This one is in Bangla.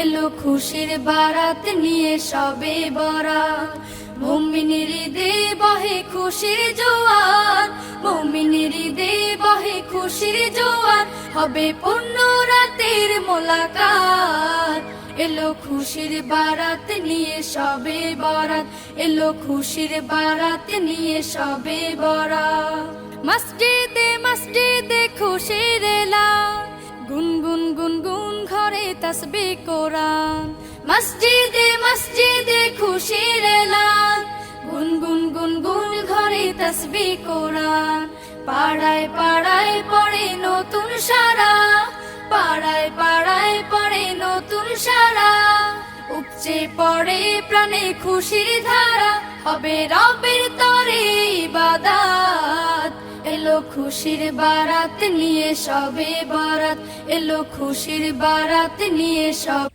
এলো খুশির বারাত নিয়ে সবে বরাত। মুমিনের ঈদে বহে খুশির জোয়ার, মুমিনের ঈদে বহে খুশির জোয়ার, হবে পূর্ণ রাতের মোলাকাত। এলো খুশির বারাত নিয়ে সবে বরাত, এলো খুশির বারাত নিয়ে সবে বরাত। মসজিদে মসজিদে খুশির এলান, গুনগুন গুনগুন ঘরে তাসবিহ কোরআন। মসজিদে মসজিদে খুশির এলান, গুনগুন গুনগুন ঘরে তাসবিহ কোরআন। পাড়ায় পাড়ায় পড়ে নতুন সারা, পাড়ায় পাড়ায় পড়ে নতুন সারা। উপচে পড়ে প্রাণে খুশির ধারা, হবে রবের তরে ইবাদত। এলো খুশির বারাত নিয়ে সবে বরাত, এলো খুশির বারাত নিয়ে সব